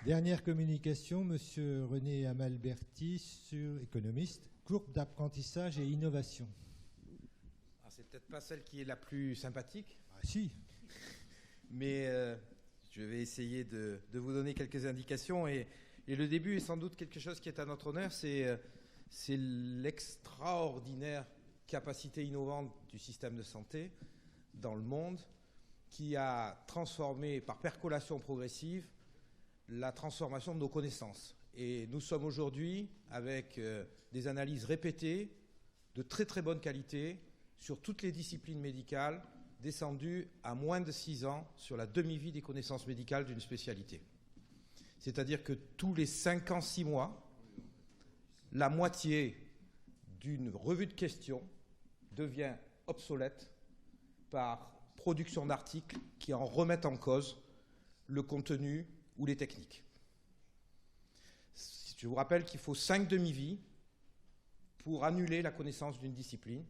Dernière communication, Monsieur René Amalberti, économiste, courbe d'apprentissage et innovation. C'est peut-être pas celle qui est la plus sympathique. Ah si. Mais je vais essayer de vous donner quelques indications. Et le début est sans doute quelque chose qui est à notre honneur, c'est l'extraordinaire capacité innovante du système de santé dans le monde, qui a transformé par percolation progressive la transformation de nos connaissances. Et nous sommes aujourd'hui avec des analyses répétées de très très bonne qualité sur toutes les disciplines médicales, descendues à moins de 6 ans sur la demi-vie des connaissances médicales d'une spécialité. C'est-à-dire que tous les 5 ans, 6 mois, la moitié d'une revue de questions devient obsolète par production d'articles qui en remettent en cause le contenu ou les techniques. Je vous rappelle qu'il faut 5 demi-vies pour annuler la connaissance d'une discipline.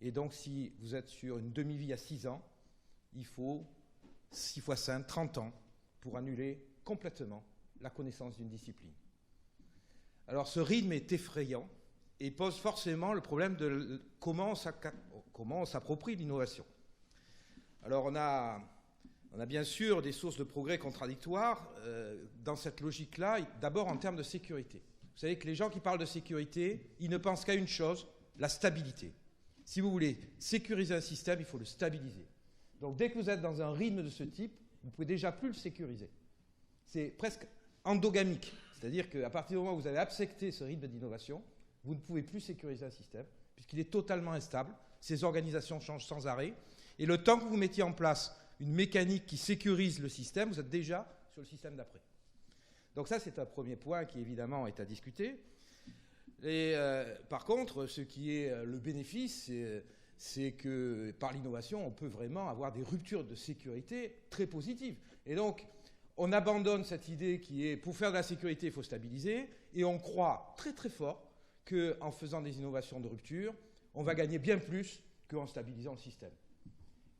Et donc, si vous êtes sur une demi-vie à 6 ans, il faut 6 fois 5, 30 ans pour annuler complètement la connaissance d'une discipline. Alors, ce rythme est effrayant et pose forcément le problème de comment on s'approprie l'innovation. Alors, on a bien sûr des sources de progrès contradictoires dans cette logique-là, d'abord en termes de sécurité. Vous savez que les gens qui parlent de sécurité, ils ne pensent qu'à une chose, la stabilité. Si vous voulez sécuriser un système, il faut le stabiliser. Donc dès que vous êtes dans un rythme de ce type, vous ne pouvez déjà plus le sécuriser. C'est presque endogamique. C'est-à-dire qu'à partir du moment où vous avez accepté ce rythme d'innovation, vous ne pouvez plus sécuriser un système, puisqu'il est totalement instable. Ces organisations changent sans arrêt. Et le temps que vous mettiez en place une mécanique qui sécurise le système, vous êtes déjà sur le système d'après. Donc ça, c'est un premier point qui, évidemment, est à discuter. Et par contre, ce qui est le bénéfice, c'est que par l'innovation, on peut vraiment avoir des ruptures de sécurité très positives. Et donc, on abandonne cette idée qui est, pour faire de la sécurité, il faut stabiliser, et on croit très très fort qu'en faisant des innovations de rupture, on va gagner bien plus qu'en stabilisant le système.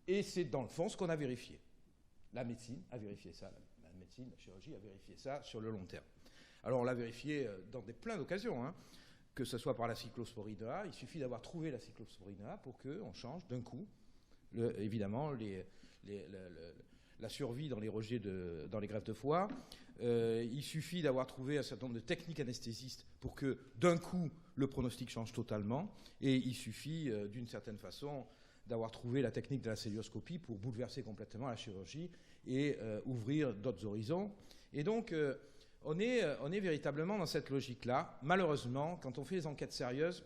Et c'est dans le fond ce qu'on a vérifié. La médecine a vérifié ça, la médecine, la chirurgie a vérifié ça sur le long terme. Alors on l'a vérifié dans plein d'occasions, hein, que ce soit par la cyclosporine A, il suffit d'avoir trouvé la cyclosporine A pour qu'on change d'un coup, évidemment, la survie dans les rejets, dans les greffes de foie. Il suffit d'avoir trouvé un certain nombre de techniques anesthésistes pour que d'un coup le pronostic change totalement. Et il suffit d'une certaine façon d'avoir trouvé la technique de la célioscopie pour bouleverser complètement la chirurgie et ouvrir d'autres horizons. Et donc, on est véritablement dans cette logique-là. Malheureusement, quand on fait des enquêtes sérieuses,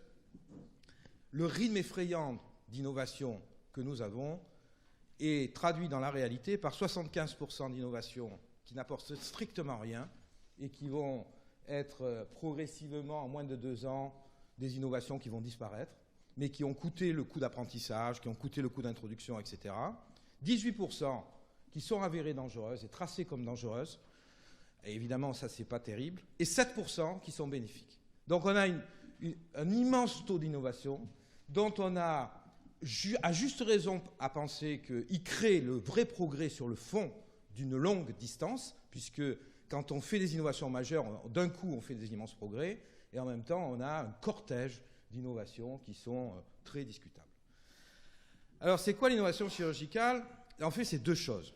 le rythme effrayant d'innovation que nous avons est traduit dans la réalité par 75% d'innovations qui n'apportent strictement rien et qui vont être progressivement, en moins de 2 ans, des innovations qui vont disparaître, mais qui ont coûté le coût d'apprentissage, qui ont coûté le coût d'introduction, etc. 18% qui sont avérées dangereuses et tracées comme dangereuses. Et évidemment, ça, c'est pas terrible. Et 7% qui sont bénéfiques. Donc, on a un immense taux d'innovation dont on a, à juste raison, à penser qu'il crée le vrai progrès sur le fond d'une longue distance, puisque quand on fait des innovations majeures, d'un coup, on fait des immenses progrès, et en même temps, on a un cortège d'innovations qui sont très discutables. Alors, c'est quoi l'innovation chirurgicale? En fait, c'est 2 choses.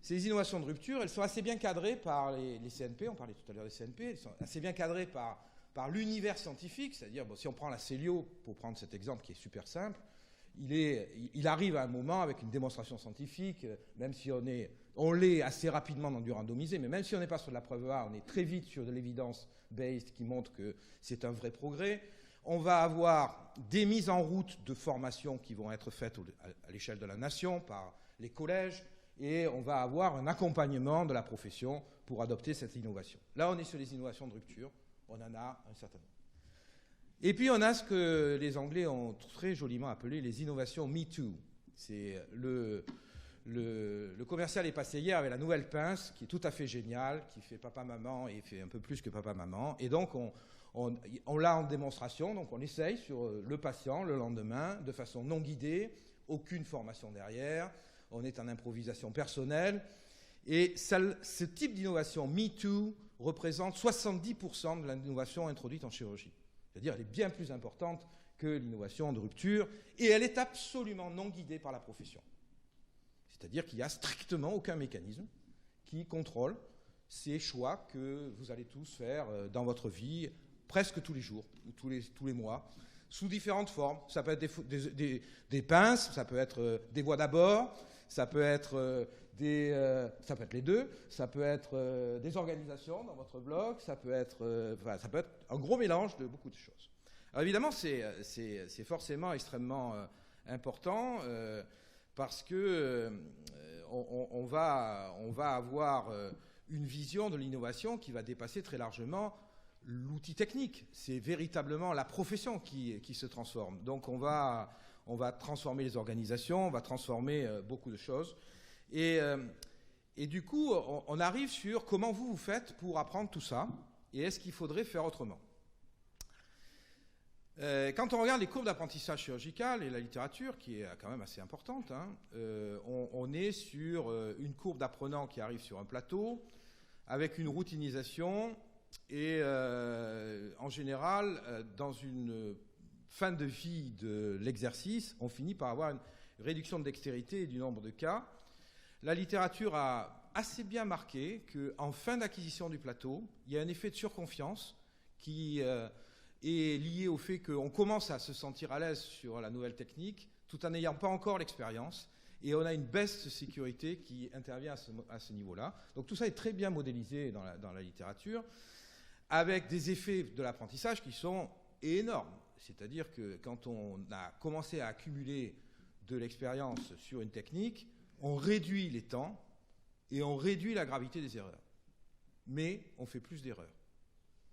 Ces innovations de rupture, elles sont assez bien cadrées par les CNP, on parlait tout à l'heure des CNP, elles sont assez bien cadrées par l'univers scientifique, c'est-à-dire, si on prend la cellio, pour prendre cet exemple qui est super simple, il arrive à un moment avec une démonstration scientifique, même si on l'est assez rapidement dans du randomisé, mais même si on n'est pas sur de la preuve A, on est très vite sur de l'évidence-based qui montre que c'est un vrai progrès. On va avoir des mises en route de formations qui vont être faites à l'échelle de la nation par les collèges, et on va avoir un accompagnement de la profession pour adopter cette innovation. Là, on est sur les innovations de rupture, on en a un certain nombre. Et puis, on a ce que les Anglais ont très joliment appelé les innovations Me Too. C'est le commercial est passé hier avec la nouvelle pince, qui est tout à fait géniale, qui fait papa-maman et fait un peu plus que papa-maman. Et donc, on l'a en démonstration, donc on essaye sur le patient le lendemain, de façon non guidée, aucune formation derrière, on est en improvisation personnelle. Et ce type d'innovation, MeToo, représente 70% de l'innovation introduite en chirurgie. C'est-à-dire elle est bien plus importante que l'innovation de rupture, et elle est absolument non guidée par la profession. C'est-à-dire qu'il n'y a strictement aucun mécanisme qui contrôle ces choix que vous allez tous faire dans votre vie, presque tous les jours, ou tous les mois, sous différentes formes. Ça peut être des pinces, ça peut être des voix d'abord, ça peut être ça peut être les deux, ça peut être des organisations dans votre blog, ça peut être un gros mélange de beaucoup de choses. Alors évidemment, c'est forcément extrêmement important parce que on va avoir une vision de l'innovation qui va dépasser très largement l'outil technique. C'est véritablement la profession qui se transforme. Donc on va transformer les organisations, on va transformer beaucoup de choses. Et du coup, on arrive sur comment vous faites pour apprendre tout ça, et est-ce qu'il faudrait faire autrement. Quand on regarde les courbes d'apprentissage chirurgical et la littérature, qui est quand même assez importante, hein, on est sur une courbe d'apprenant qui arrive sur un plateau, avec une routinisation, et en général, dans une fin de vie de l'exercice, on finit par avoir une réduction de dextérité et du nombre de cas. La littérature a assez bien marqué qu'en fin d'acquisition du plateau, il y a un effet de surconfiance qui est lié au fait qu'on commence à se sentir à l'aise sur la nouvelle technique, tout en n'ayant pas encore l'expérience, et on a une baisse de sécurité qui intervient à ce niveau-là. Donc tout ça est très bien modélisé dans la littérature, avec des effets de l'apprentissage qui sont énormes. C'est-à-dire que quand on a commencé à accumuler de l'expérience sur une technique, on réduit les temps et on réduit la gravité des erreurs. Mais on fait plus d'erreurs.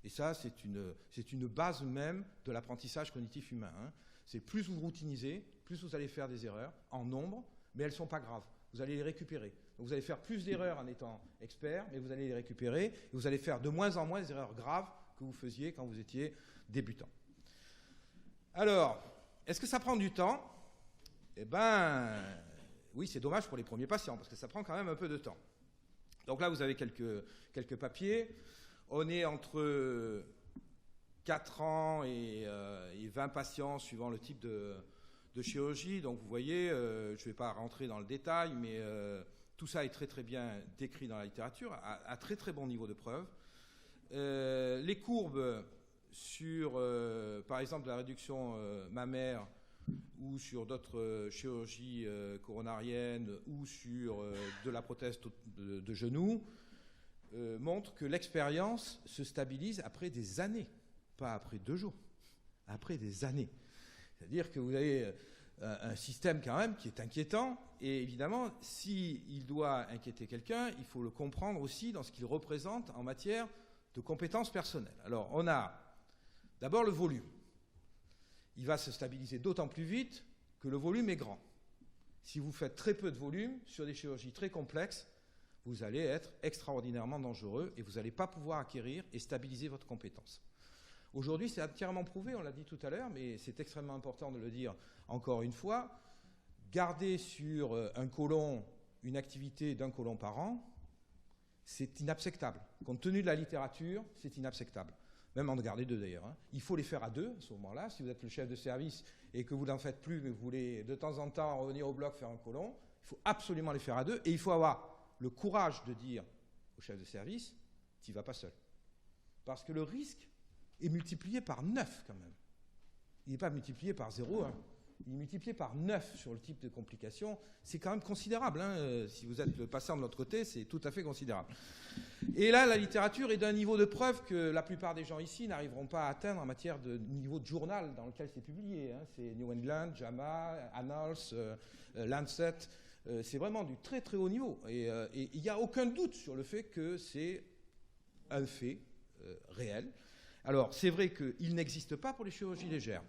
Et ça, c'est une base même de l'apprentissage cognitif humain. Hein. C'est plus vous routinisez, plus vous allez faire des erreurs en nombre, mais elles ne sont pas graves. Vous allez les récupérer. Donc vous allez faire plus d'erreurs en étant expert, mais vous allez les récupérer, et vous allez faire de moins en moins des erreurs graves que vous faisiez quand vous étiez débutant. Alors, est-ce que ça prend du temps ? Eh bien, oui, c'est dommage pour les premiers patients, parce que ça prend quand même un peu de temps. Donc là, vous avez quelques papiers. On est entre 4 ans et 20 patients, suivant le type de chirurgie. Donc vous voyez, je ne vais pas rentrer dans le détail, mais tout ça est très très bien décrit dans la littérature, à très très bon niveau de preuve. Les courbes sur, par exemple, la réduction mammaire, ou sur d'autres chirurgies coronariennes, ou sur de la prothèse de genou, montrent que l'expérience se stabilise après des années, pas après 2 jours, après des années. C'est-à-dire que vous avez un système quand même qui est inquiétant, et évidemment, s'il doit inquiéter quelqu'un, il faut le comprendre aussi dans ce qu'il représente en matière de compétences personnelles. Alors, on a d'abord le volume. Il va se stabiliser d'autant plus vite que le volume est grand. Si vous faites très peu de volume sur des chirurgies très complexes, vous allez être extraordinairement dangereux et vous n'allez pas pouvoir acquérir et stabiliser votre compétence. Aujourd'hui, c'est entièrement prouvé, on l'a dit tout à l'heure, mais c'est extrêmement important de le dire encore une fois. Garder sur un côlon une activité d'1 côlon par an, c'est inacceptable. Compte tenu de la littérature, c'est inacceptable. Même en garder 2 d'ailleurs. Hein. Il faut les faire à 2 à ce moment-là. Si vous êtes le chef de service et que vous n'en faites plus, mais vous voulez de temps en temps revenir au bloc faire un côlon, il faut absolument les faire à 2. Et il faut avoir le courage de dire au chef de service, tu n'y vas pas seul. Parce que le risque est multiplié par 9 quand même. Il n'est pas multiplié par 0, hein. Il est multiplié par 9 sur le type de complications. C'est quand même considérable. Hein. Si vous êtes le patient de l'autre côté, c'est tout à fait considérable. Et là, la littérature est d'un niveau de preuve que la plupart des gens ici n'arriveront pas à atteindre en matière de niveau de journal dans lequel c'est publié. Hein. C'est New England, JAMA, Annals, Lancet. C'est vraiment du très très haut niveau. Et il n'y a aucun doute sur le fait que c'est un fait réel. Alors, c'est vrai qu'il n'existe pas pour les chirurgies légères.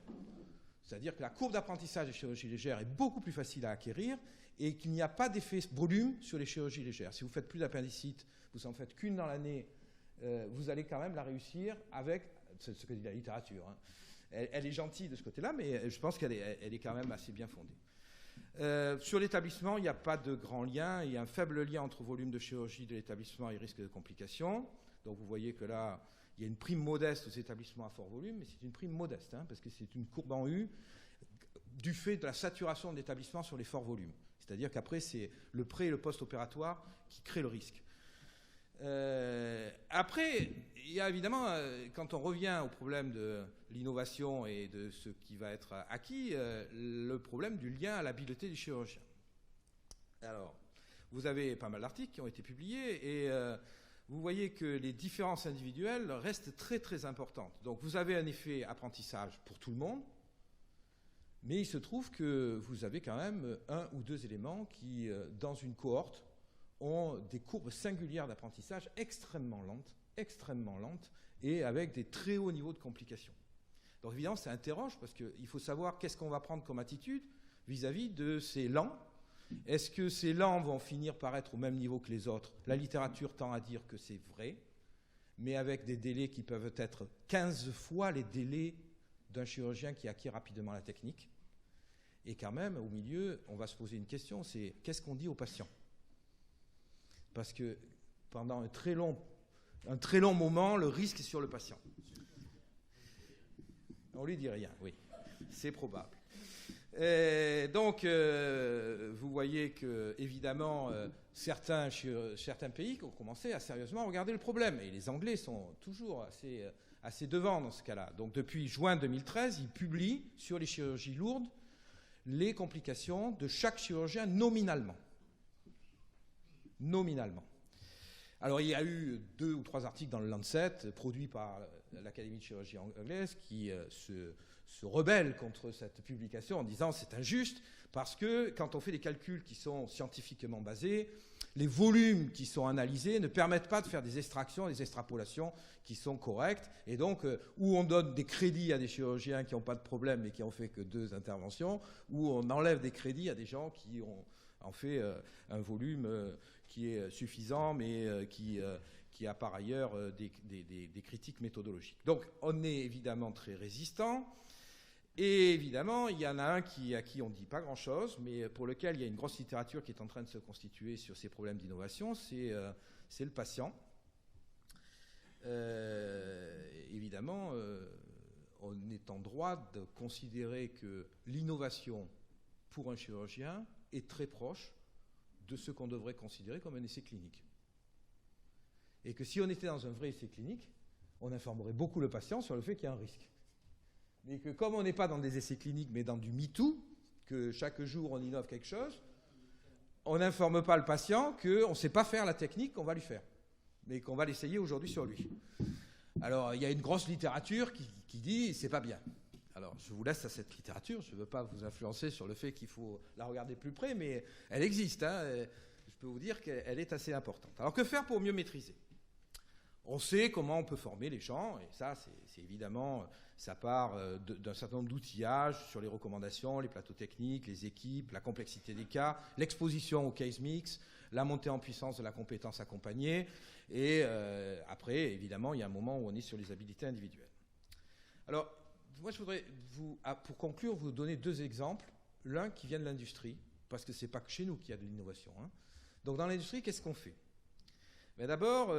C'est-à-dire que la courbe d'apprentissage des chirurgies légères est beaucoup plus facile à acquérir et qu'il n'y a pas d'effet volume sur les chirurgies légères. Si vous faites plus d'appendicite, vous n'en faites qu'une dans l'année, vous allez quand même la réussir avec, c'est ce que dit la littérature, hein. Elle est gentille de ce côté-là, mais je pense qu'elle est quand même assez bien fondée. Sur l'établissement, il n'y a pas de grand lien. Il y a un faible lien entre volume de chirurgie de l'établissement et risque de complications. Donc vous voyez que là, il y a une prime modeste aux établissements à fort volume, mais c'est une prime modeste, hein, parce que c'est une courbe en U du fait de la saturation de l'établissement sur les forts volumes. C'est-à-dire qu'après, c'est le pré- et le post-opératoire qui créent le risque. Après, il y a évidemment, quand on revient au problème de l'innovation et de ce qui va être acquis, le problème du lien à l'habileté du chirurgien. Alors, vous avez pas mal d'articles qui ont été publiés et vous voyez que les différences individuelles restent très très importantes. Donc vous avez un effet apprentissage pour tout le monde, mais il se trouve que vous avez quand même un ou deux éléments qui, dans une cohorte, ont des courbes singulières d'apprentissage extrêmement lentes et avec des très hauts niveaux de complications. Donc évidemment, ça interroge parce qu'il faut savoir qu'est-ce qu'on va prendre comme attitude vis-à-vis de ces lents. Est-ce que ces lents vont finir par être au même niveau que les autres? La littérature tend à dire que c'est vrai, mais avec des délais qui peuvent être 15 fois les délais d'un chirurgien qui acquiert rapidement la technique. Et quand même, au milieu, on va se poser une question, c'est qu'est-ce qu'on dit aux patients? Parce que pendant un très long moment, le risque est sur le patient. On lui dit rien, oui, c'est probable. Et donc, vous voyez que, évidemment, certains pays ont commencé à sérieusement regarder le problème. Et les Anglais sont toujours assez devant dans ce cas-là. Donc, depuis juin 2013, ils publient sur les chirurgies lourdes les complications de chaque chirurgien nominalement. Alors, il y a eu 2 ou 3 articles dans le Lancet, produits par l'Académie de chirurgie anglaise, qui se rebellent contre cette publication en disant c'est injuste, parce que quand on fait des calculs qui sont scientifiquement basés, les volumes qui sont analysés ne permettent pas de faire des extractions, des extrapolations qui sont correctes, et donc où on donne des crédits à des chirurgiens qui n'ont pas de problème et qui n'ont fait que 2 interventions, ou on enlève des crédits à des gens qui ont en fait un volume qui est suffisant, mais qui a par ailleurs des critiques méthodologiques. Donc on est évidemment très résistant, et évidemment il y en a un à qui on ne dit pas grand-chose, mais pour lequel il y a une grosse littérature qui est en train de se constituer sur ces problèmes d'innovation, c'est le patient. Évidemment, on est en droit de considérer que l'innovation pour un chirurgien est très proche de ce qu'on devrait considérer comme un essai clinique. Et que si on était dans un vrai essai clinique, on informerait beaucoup le patient sur le fait qu'il y a un risque. Mais que comme on n'est pas dans des essais cliniques, mais dans du MeToo, que chaque jour on innove quelque chose, on n'informe pas le patient qu'on ne sait pas faire la technique qu'on va lui faire, mais qu'on va l'essayer aujourd'hui sur lui. Alors, il y a une grosse littérature qui dit « c'est pas bien ». Alors, je vous laisse à cette littérature, je ne veux pas vous influencer sur le fait qu'il faut la regarder plus près, mais elle existe, hein, je peux vous dire qu'elle est assez importante. Alors, que faire pour mieux maîtriser? On sait comment on peut former les gens, et ça, c'est évidemment, ça part d'un certain nombre d'outillages sur les recommandations, les plateaux techniques, les équipes, la complexité des cas, l'exposition au case mix, la montée en puissance de la compétence accompagnée, et après, évidemment, il y a un moment où on est sur les habilités individuelles. Alors, moi, je voudrais, pour conclure, vous donner 2 exemples. L'un qui vient de l'industrie, parce que ce n'est pas que chez nous qu'il y a de l'innovation. Hein. Donc, dans l'industrie, qu'est-ce qu'on fait? D'abord,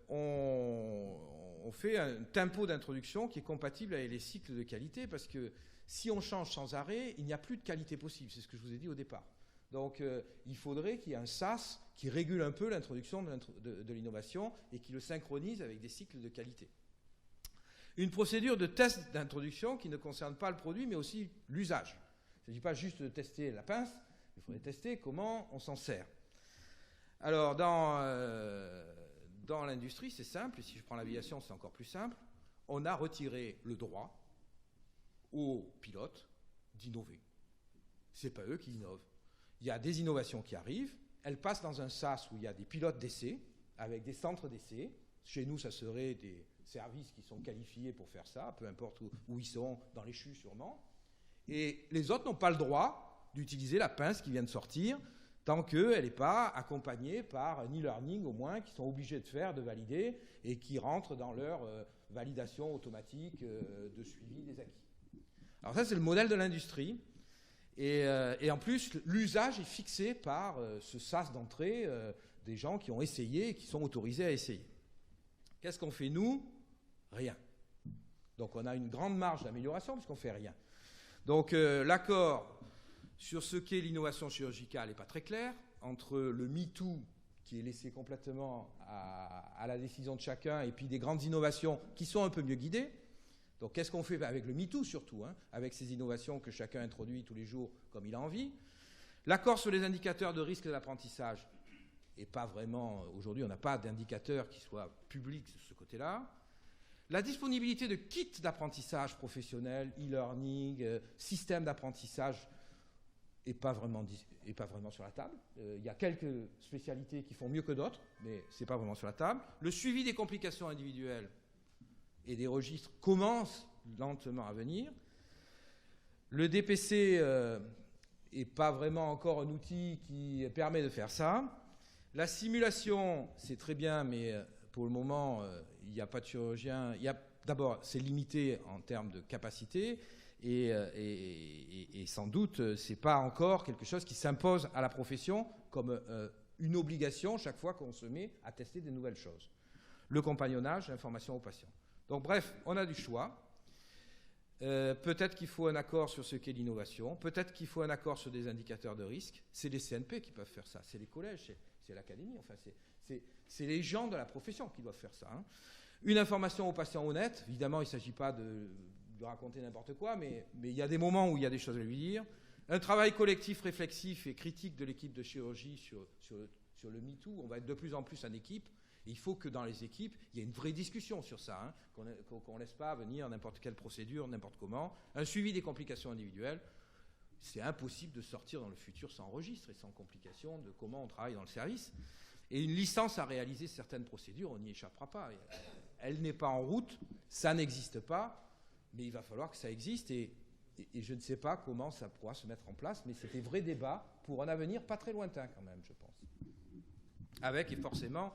on fait un tempo d'introduction qui est compatible avec les cycles de qualité, parce que si on change sans arrêt, il n'y a plus de qualité possible. C'est ce que je vous ai dit au départ. Donc, il faudrait qu'il y ait un SAS qui régule un peu l'introduction de l'innovation et qui le synchronise avec des cycles de qualité. Une procédure de test d'introduction qui ne concerne pas le produit, mais aussi l'usage. Il ne s'agit pas juste de tester la pince, il faudrait tester comment on s'en sert. Alors, dans l'industrie, c'est simple, et si je prends l'aviation, c'est encore plus simple. On a retiré le droit aux pilotes d'innover. Ce n'est pas eux qui innovent. Il y a des innovations qui arrivent, elles passent dans un SAS où il y a des pilotes d'essai, avec des centres d'essai. Chez nous, ça serait des services qui sont qualifiés pour faire ça, peu importe où ils sont, dans les CHU sûrement. Et les autres n'ont pas le droit d'utiliser la pince qui vient de sortir, tant qu'elle n'est pas accompagnée par un e-learning au moins, qu'ils sont obligés de faire, de valider, et qui rentrent dans leur validation automatique de suivi des acquis. Alors ça, c'est le modèle de l'industrie. Et en plus, l'usage est fixé par ce sas d'entrée des gens qui ont essayé et qui sont autorisés à essayer. Qu'est-ce qu'on fait, nous? Rien. Donc on a une grande marge d'amélioration puisqu'on ne fait rien. Donc l'accord sur ce qu'est l'innovation chirurgicale n'est pas très clair, entre le MeToo qui est laissé complètement à la décision de chacun et puis des grandes innovations qui sont un peu mieux guidées. Donc qu'est-ce qu'on fait avec le MeToo surtout, avec ces innovations que chacun introduit tous les jours comme il a envie. L'accord sur les indicateurs de risque d'apprentissage n'est pas vraiment... Aujourd'hui, on n'a pas d'indicateur qui soit public de ce côté-là. La disponibilité de kits d'apprentissage professionnel, e-learning, système d'apprentissage n'est pas vraiment sur la table. Il y a quelques spécialités qui font mieux que d'autres, mais ce n'est pas vraiment sur la table. Le suivi des complications individuelles et des registres commence lentement à venir. Le DPC n'est pas vraiment encore un outil qui permet de faire ça. La simulation, c'est très bien, mais pour le moment, il n'y a pas de chirurgien. D'abord, c'est limité en termes de capacité et sans doute, ce n'est pas encore quelque chose qui s'impose à la profession comme une obligation chaque fois qu'on se met à tester des nouvelles choses. Le compagnonnage, l'information aux patients. Donc bref, on a du choix. Peut-être qu'il faut un accord sur ce qu'est l'innovation. Peut-être qu'il faut un accord sur des indicateurs de risque. C'est les CNP qui peuvent faire ça. C'est les collèges, c'est l'académie. Enfin, c'est les gens de la profession qui doivent faire ça. Une information aux patients honnête. Évidemment, il ne s'agit pas de raconter n'importe quoi, mais il y a des moments où il y a des choses à lui dire. Un travail collectif, réflexif et critique de l'équipe de chirurgie sur le MeToo. On va être de plus en plus en équipe. Et il faut que dans les équipes, il y ait une vraie discussion sur ça, qu'on ne laisse pas venir n'importe quelle procédure, n'importe comment. Un suivi des complications individuelles. C'est impossible de sortir dans le futur sans registre et sans complications de comment on travaille dans le service. Et une licence à réaliser certaines procédures, on n'y échappera pas. Elle n'est pas en route, ça n'existe pas, mais il va falloir que ça existe. Et je ne sais pas comment ça pourra se mettre en place, mais c'est des vrais débats pour un avenir pas très lointain quand même, je pense. Avec, et forcément,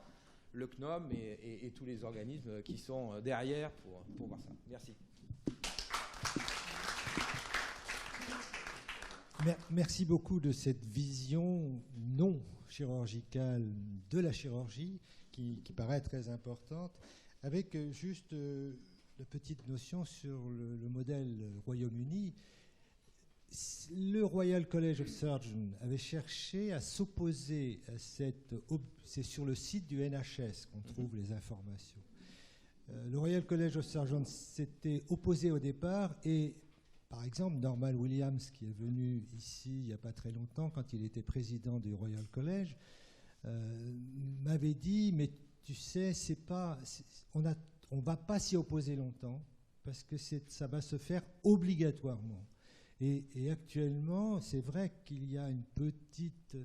le CNOM et tous les organismes qui sont derrière pour voir ça. Merci. Merci beaucoup de cette vision non chirurgicale de la chirurgie qui paraît très importante, avec juste la petite notion sur le modèle Royaume-Uni. Le Royal College of Surgeons avait cherché à s'opposer à cette... C'est sur le site du NHS qu'on trouve les informations. Le Royal College of Surgeons s'était opposé au départ et, par exemple, Norman Williams, qui est venu ici il n'y a pas très longtemps, quand il était président du Royal College, m'avait dit, mais tu sais, on ne va pas s'y opposer longtemps parce que ça va se faire obligatoirement. Et actuellement, c'est vrai qu'il y a une petite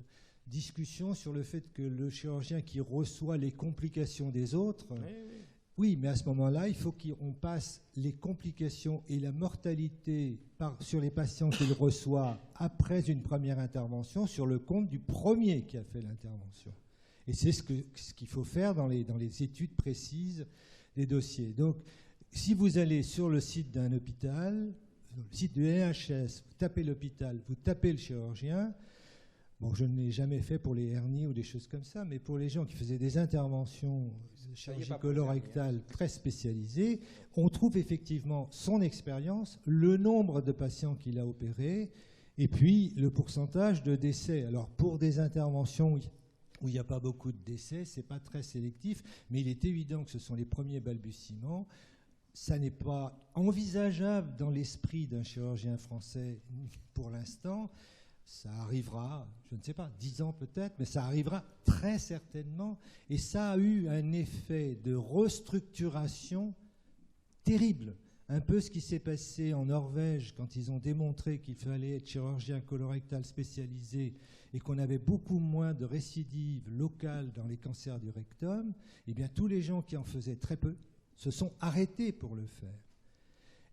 discussion sur le fait que le chirurgien qui reçoit les complications des autres, oui, mais à ce moment-là, il faut qu'on passe les complications et la mortalité sur les patients qu'il reçoit après une première intervention sur le compte du premier qui a fait l'intervention. Et c'est ce qu'il faut faire dans les études précises des dossiers. Donc, si vous allez sur le site d'un hôpital, le site du NHS, vous tapez l'hôpital, vous tapez le chirurgien. Bon, je ne l'ai jamais fait pour les hernies ou des choses comme ça, mais pour les gens qui faisaient des interventions de chirurgie colorectale très spécialisées, on trouve effectivement son expérience, le nombre de patients qu'il a opérés, et puis le pourcentage de décès. Alors, pour des interventions où il n'y a pas beaucoup de décès, ce n'est pas très sélectif, mais il est évident que ce sont les premiers balbutiements. Ça n'est pas envisageable dans l'esprit d'un chirurgien français pour l'instant. Ça arrivera, je ne sais pas, 10 ans peut-être, mais ça arrivera très certainement. Et ça a eu un effet de restructuration terrible. Un peu ce qui s'est passé en Norvège quand ils ont démontré qu'il fallait être chirurgien colorectal spécialisé et qu'on avait beaucoup moins de récidives locales dans les cancers du rectum. Eh bien, tous les gens qui en faisaient très peu se sont arrêtés pour le faire.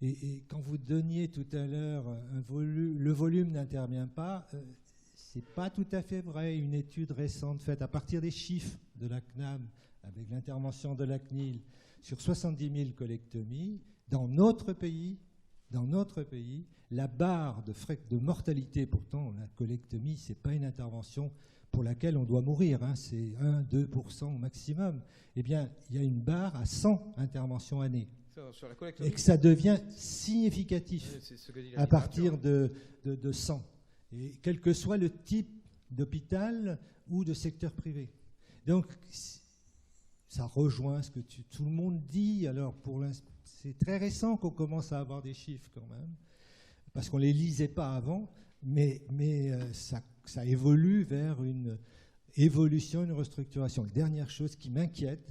Et quand vous donniez tout à l'heure le volume n'intervient pas, ce n'est pas tout à fait vrai. Une étude récente faite à partir des chiffres de la CNAM, avec l'intervention de la CNIL, sur 70 000 colectomies, dans notre pays, dans notre pays, la barre de mortalité, pourtant la colectomie, ce n'est pas une intervention pour laquelle on doit mourir, hein, c'est 1-2% au maximum, eh bien, il y a une barre à 100 interventions années. Sur la colectomie, et que ça devient significatif à partir de 100, et quel que soit le type d'hôpital ou de secteur privé. Donc, ça rejoint ce que tout le monde dit. Alors, pour l'instant, c'est très récent qu'on commence à avoir des chiffres quand même, parce qu'on ne les lisait pas avant, mais ça évolue vers une évolution, une restructuration. La dernière chose qui m'inquiète,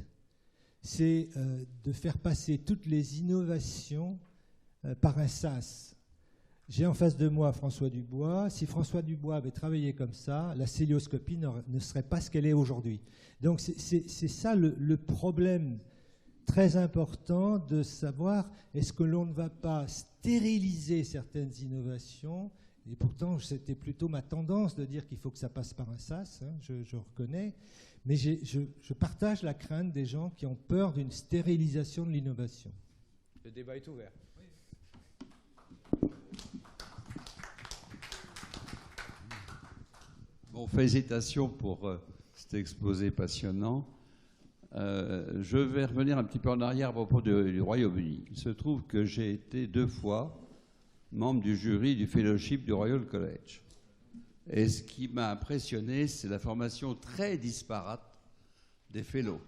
c'est de faire passer toutes les innovations par un sas. J'ai en face de moi François Dubois. Si François Dubois avait travaillé comme ça, la cœlioscopie ne serait pas ce qu'elle est aujourd'hui. Donc c'est ça le problème très important, de savoir est-ce que l'on ne va pas stériliser certaines innovations. Et pourtant, c'était plutôt ma tendance de dire qu'il faut que ça passe par un sas, hein, je reconnais. Mais je partage la crainte des gens qui ont peur d'une stérilisation de l'innovation. Le débat est ouvert. Bon, félicitations pour cet exposé passionnant. Je vais revenir un petit peu en arrière à propos du Royaume-Uni. Il se trouve que j'ai été 2 fois membre du jury du Fellowship du Royal College. Et ce qui m'a impressionné, c'est la formation très disparate des fellows.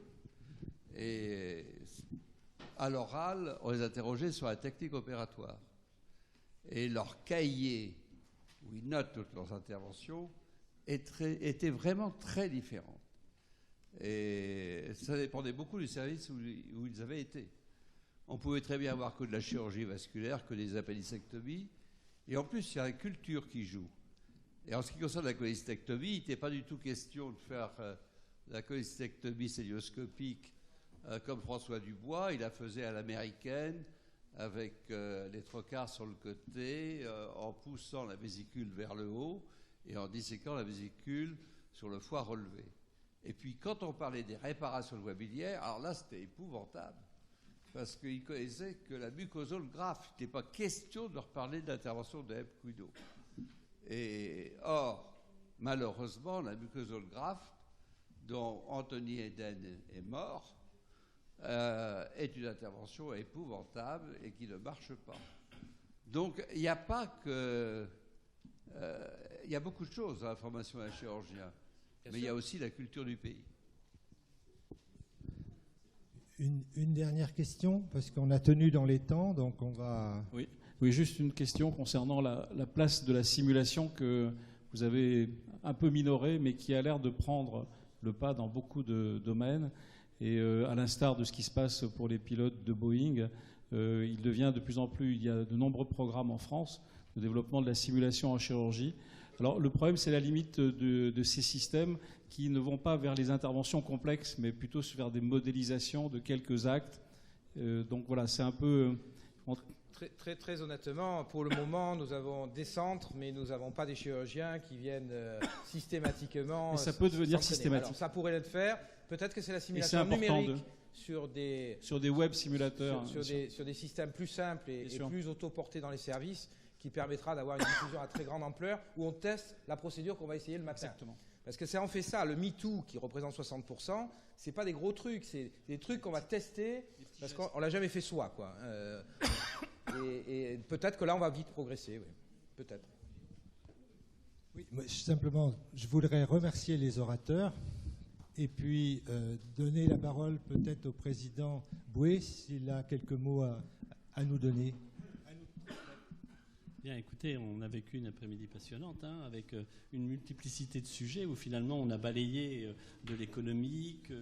Et à l'oral, on les interrogeait sur la technique opératoire. Et leur cahier, où ils notent toutes leurs interventions, était vraiment très différent. Et ça dépendait beaucoup du service où ils avaient été. On pouvait très bien avoir que de la chirurgie vasculaire, que des appendicectomies. Et en plus, il y a la culture qui joue. Et en ce qui concerne la cholecystectomie, il n'était pas du tout question de faire la cholecystectomie cœlioscopique comme François Dubois. Il la faisait à l'américaine, avec les trocars sur le côté, en poussant la vésicule vers le haut et en disséquant la vésicule sur le foie relevé. Et puis, quand on parlait des réparations de voies biliaires, alors là, c'était épouvantable. Parce qu'il connaissait que la mucosole graffe. Il n'était pas question de leur parler de l'intervention de Hep Quido. Or, malheureusement, la mucosole graffe, dont Anthony Eden est mort, est une intervention épouvantable et qui ne marche pas. Donc, il n'y a pas que... il y a beaucoup de choses dans la formation d'un chirurgien, mais il y a aussi la culture du pays. Une dernière question, parce qu'on a tenu dans les temps, donc on va... Oui, juste une question concernant la place de la simulation que vous avez un peu minorée, mais qui a l'air de prendre le pas dans beaucoup de domaines. Et à l'instar de ce qui se passe pour les pilotes de Boeing, il devient de plus en plus, il y a de nombreux programmes en France de développement de la simulation en chirurgie. Alors le problème, c'est la limite de ces systèmes qui ne vont pas vers les interventions complexes, mais plutôt vers des modélisations de quelques actes. Donc voilà, c'est un peu... Très honnêtement, pour le moment, nous avons des centres, mais nous n'avons pas des chirurgiens qui viennent systématiquement... Mais ça peut devenir systématique. Alors, ça pourrait le faire. Peut-être que c'est la simulation numérique sur des web simulateurs. Sur des systèmes plus simples et plus autoportés dans les services, qui permettra d'avoir une diffusion à très grande ampleur, où on teste la procédure qu'on va essayer le matin. Exactement. Parce que c'est en fait ça, le MeToo qui représente 60%, c'est pas des gros trucs, c'est des trucs qu'on va tester parce qu'on l'a jamais fait soi, quoi. Et peut-être que là on va vite progresser, oui. Peut-être. Oui, simplement, je voudrais remercier les orateurs et puis donner la parole peut-être au président Boué s'il a quelques mots à nous donner. Bien, écoutez, on a vécu une après-midi passionnante, hein, avec une multiplicité de sujets où finalement on a balayé de l'économique,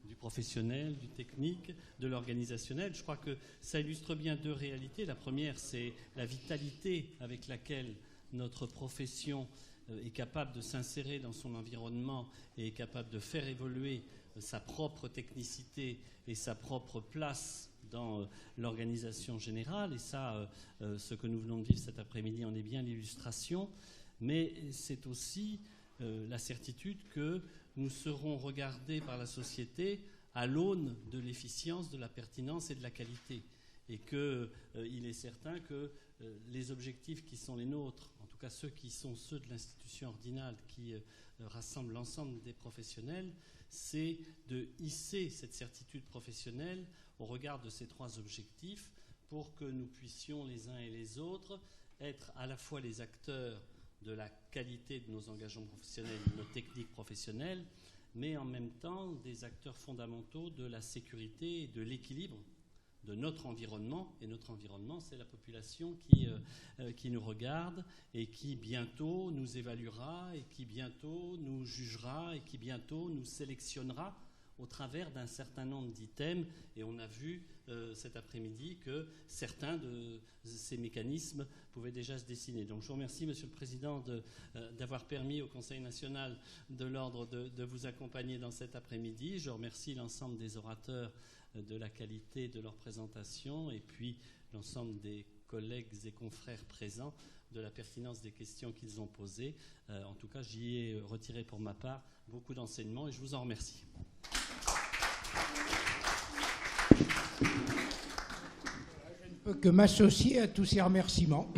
du professionnel, du technique, de l'organisationnel. Je crois que ça illustre bien 2 réalités. La première, c'est la vitalité avec laquelle notre profession est capable de s'insérer dans son environnement et est capable de faire évoluer sa propre technicité et sa propre place dans l'organisation générale. Et ça, ce que nous venons de vivre cet après-midi en est bien l'illustration. Mais c'est aussi la certitude que nous serons regardés par la société à l'aune de l'efficience, de la pertinence et de la qualité. et qu'il est certain que les objectifs qui sont les nôtres, en tout cas ceux qui sont ceux de l'institution ordinale qui rassemble l'ensemble des professionnels, c'est de hisser cette certitude professionnelle au regard de ces 3 objectifs pour que nous puissions les uns et les autres être à la fois les acteurs de la qualité de nos engagements professionnels, de nos techniques professionnelles, mais en même temps des acteurs fondamentaux de la sécurité et de l'équilibre de notre environnement. Et notre environnement, c'est la population qui nous regarde et qui bientôt nous évaluera et qui bientôt nous jugera et qui bientôt nous sélectionnera au travers d'un certain nombre d'items. Et on a vu cet après-midi que certains de ces mécanismes pouvaient déjà se dessiner. Donc je vous remercie, Monsieur le Président, d'avoir permis au Conseil national de l'ordre de vous accompagner dans cet après-midi. Je remercie l'ensemble des orateurs de la qualité de leur présentation et puis l'ensemble des collègues et confrères présents de la pertinence des questions qu'ils ont posées. En tout cas, j'y ai retiré pour ma part beaucoup d'enseignements et je vous en remercie. Je ne peux que m'associer à tous ces remerciements.